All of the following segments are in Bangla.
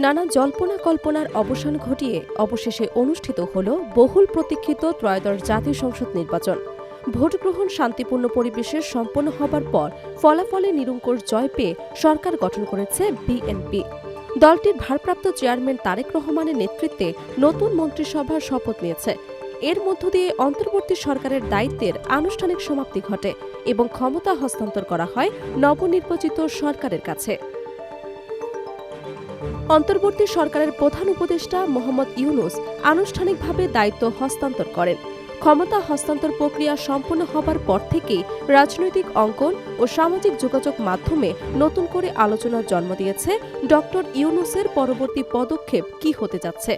নানা জল্পনা কল্পনার অবসান ঘটিয়ে অবশেষে অনুষ্ঠিত হল বহুল প্রতীক্ষিত ত্রয়োদশ জাতীয় সংসদ নির্বাচন। ভোট গ্রহণ শান্তিপূর্ণ পরিবেশে সম্পন্ন হবার পর ফলাফলে নিরঙ্কুশ জয় পেয়ে সরকার গঠন করেছে বিএনপি। দলটির ভারপ্রাপ্ত চেয়ারম্যান তারেক রহমানের নেতৃত্বে নতুন মন্ত্রিসভার শপথ নিয়েছে। এর মধ্য দিয়ে অন্তর্বর্তী সরকারের দায়িত্বের আনুষ্ঠানিক সমাপ্তি ঘটে এবং ক্ষমতা হস্তান্তর করা হয় নবনির্বাচিত সরকারের কাছে। অন্তর্বর্তী সরকারের প্রধান উপদেষ্টা মোহাম্মদ ইউনূস আনুষ্ঠানিকভাবে দায়িত্ব হস্তান্তর করেন। ক্ষমতা হস্তান্তর প্রক্রিয়া সম্পন্ন হবার পর থেকেই রাজনৈতিক অঙ্গন ও সামাজিক যোগাযোগ মাধ্যমে নতুন করে আলোচনার জন্ম দিয়েছে ডক্টর ইউনূসের পরবর্তী পদক্ষেপ কী হতে যাচ্ছে।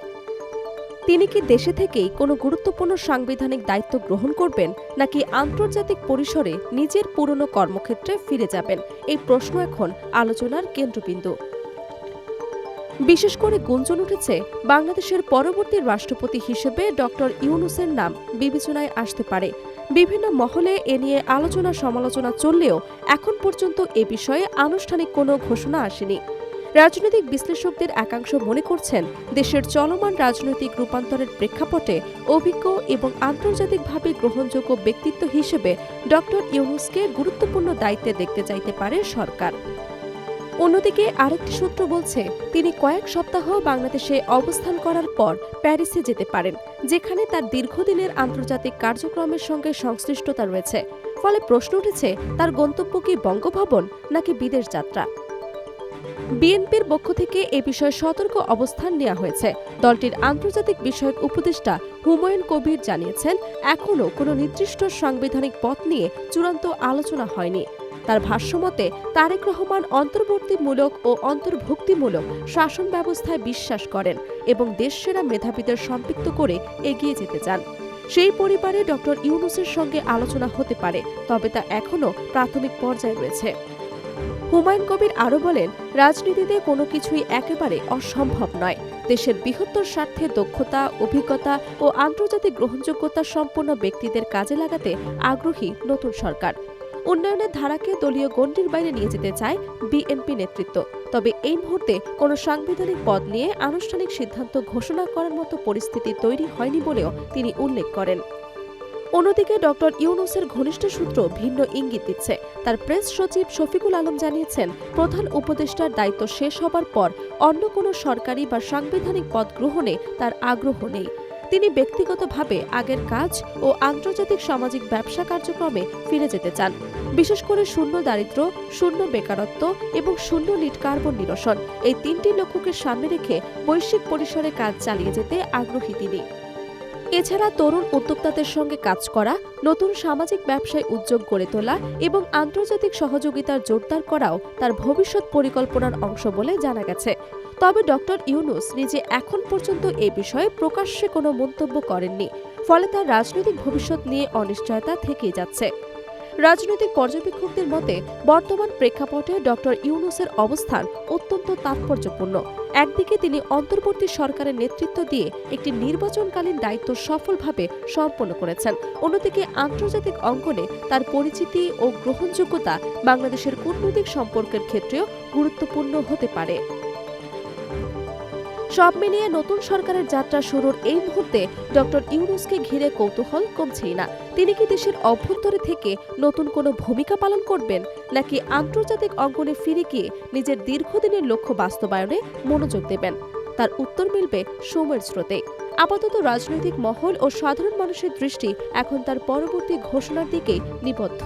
তিনি কি দেশে থেকেই কোনো গুরুত্বপূর্ণ সাংবিধানিক দায়িত্ব গ্রহণ করবেন, নাকি আন্তর্জাতিক পরিসরে নিজের পুরনো কর্মক্ষেত্রে ফিরে যাবেন? এই প্রশ্ন এখন আলোচনার কেন্দ্রবিন্দু। বিশেষ করে গুঞ্জন উঠেছে বাংলাদেশের পরবর্তী রাষ্ট্রপতি হিসেবে ডক্টর ইউনূসের নাম বিবেচনায় আসতে পারে। বিভিন্ন মহলে এ নিয়ে আলোচনা সমালোচনা চললেও এখন পর্যন্ত এ বিষয়ে আনুষ্ঠানিক কোনো ঘোষণা আসেনি। রাজনৈতিক বিশ্লেষকদের একাংশ মনে করছেন, দেশের চলমান রাজনৈতিক রূপান্তরের প্রেক্ষাপটে অভিজ্ঞ এবং আন্তর্জাতিকভাবে গ্রহণযোগ্য ব্যক্তিত্ব হিসেবে ডক্টর ইউনূসকে গুরুত্বপূর্ণ দায়িত্বে দেখতে চাইতে পারে সরকার। অন্যদিকে আরেকটি সূত্র বলছে, তিনি কয়েক সপ্তাহ বাংলাদেশে অবস্থান করার পর প্যারিসে যেতে পারেন, যেখানে তার দীর্ঘদিনের আন্তর্জাতিক কার্যক্রমের সঙ্গে সংশ্লিষ্টতা রয়েছে। ফলে প্রশ্ন উঠেছে, তার গন্তব্য কি বঙ্গভবন নাকি বিদেশ যাত্রা? বিএনপির পক্ষ থেকে এ বিষয়ে সতর্ক অবস্থান নেওয়া হয়েছে। দলটির আন্তর্জাতিক বিষয়ক উপদেষ্টা হুমায়ুন কবির জানিয়েছেন, এখনও কোনো নির্দিষ্ট সাংবিধানিক পথ নিয়ে চূড়ান্ত আলোচনা হয়নি। তার ভাষ্যমতে তারেক রহমান অন্তর্বর্তীমূলক ও অন্তর্ভুক্তিমূলক শাসন ব্যবস্থায় বিশ্বাস করেন এবং দেশসেরা মেধাবীদের সম্পৃক্ত করে এগিয়ে যেতে চান। সেই পরিবারে ডক্টর ইউনূসের সঙ্গে আলোচনা হতে পারে, তবে তা এখনও প্রাথমিক পর্যায়ে রয়েছে। হুমায়ুন কবির আরও বলেন, রাজনীতিতে কোনো কিছুই একেবারে অসম্ভব নয়। দেশের বৃহত্তর স্বার্থে দক্ষতা, অভিজ্ঞতা ও আন্তর্জাতিক গ্রহণযোগ্যতা সম্পন্ন ব্যক্তিদের কাজে লাগাতে আগ্রহী নতুন সরকার। উন্নয়নের ধারাকে দলীয় গণ্ডির বাইরে নিয়ে যেতে চায় বিএনপি নেতৃত্ব। তবে এই মুহূর্তে কোনো সাংবিধানিক পদ নিয়ে আনুষ্ঠানিক সিদ্ধান্ত ঘোষণা করার মতো পরিস্থিতি তৈরি হয়নি বলেও তিনি উল্লেখ করেন। অন্যদিকে ডক্টর ইউনূসের ঘনিষ্ঠ সূত্র ভিন্ন ইঙ্গিত দিচ্ছে। তার প্রেস সচিব শফিকুল আলম জানিয়েছেন, প্রধান উপদেষ্টার দায়িত্ব শেষ হবার পর অন্য কোনো সরকারি বা সাংবিধানিক পদ গ্রহণে তার আগ্রহ নেই। তিনি ব্যক্তিগতভাবে আগের কাজ ও আন্তর্জাতিক সামাজিক ব্যবসা কার্যক্রমে ফিরে যেতে চান। বিশেষ করে শূন্য দারিদ্র্য, শূন্য বেকারত্ব এবং শূন্য নিট কার্বন নিরসন, এই তিনটি লক্ষ্যকে সামনে রেখে বৈশ্বিক পরিসরে কাজ চালিয়ে যেতে আগ্রহী তিনি। এছাড়া তরুণ উদ্যোক্তাদের সঙ্গে কাজ করা, নতুন সামাজিক ব্যবসায় উদ্যোগ গড়ে তোলা এবং আন্তর্জাতিক সহযোগিতার জোরদার করাও তার ভবিষ্যৎ পরিকল্পনার অংশ বলে জানা গেছে। তবে ডক্টর ইউনূস নিজে এখন পর্যন্ত এ বিষয়ে প্রকাশ্যে কোনো মন্তব্য করেননি। ফলে তার রাজনৈতিক ভবিষ্যৎ নিয়ে অনিশ্চয়তা থেকেই যাচ্ছে। রাজনৈতিক পর্যবেক্ষকদের মতে, বর্তমান প্রেক্ষাপটে ডক্টর ইউনূসের অবস্থান অত্যন্ত তাৎপর্যপূর্ণ। একদিকে তিনি অন্তর্বর্তী সরকারের নেতৃত্ব দিয়ে একটি নির্বাচনকালীন দায়িত্ব সফলভাবে সম্পন্ন করেছেন। অন্যদিকে আন্তর্জাতিক অঙ্গনে তার পরিচিতি ও গ্রহণযোগ্যতা বাংলাদেশের কূটনৈতিক সম্পর্কের ক্ষেত্রেও গুরুত্বপূর্ণ হতে পারে। সব মিলিয়ে নতুন সরকারের যাত্রা শুরুর এই মুহূর্তে ডক্টর ইউনূসকে ঘিরে কৌতূহল কমছেই না। তিনি কি দেশের অভ্যন্তরে থেকে নতুন কোনো ভূমিকা পালন করবেন, নাকি আন্তর্জাতিক অঙ্গনে ফিরে গিয়ে নিজের দীর্ঘদিনের লক্ষ্য বাস্তবায়নে মনোযোগ দেবেন? তার উত্তর মিলবে সময়ের স্রোতে। আপাতত রাজনৈতিক মহল ও সাধারণ মানুষের দৃষ্টি এখন তার পরবর্তী ঘোষণার দিকেই নিবদ্ধ।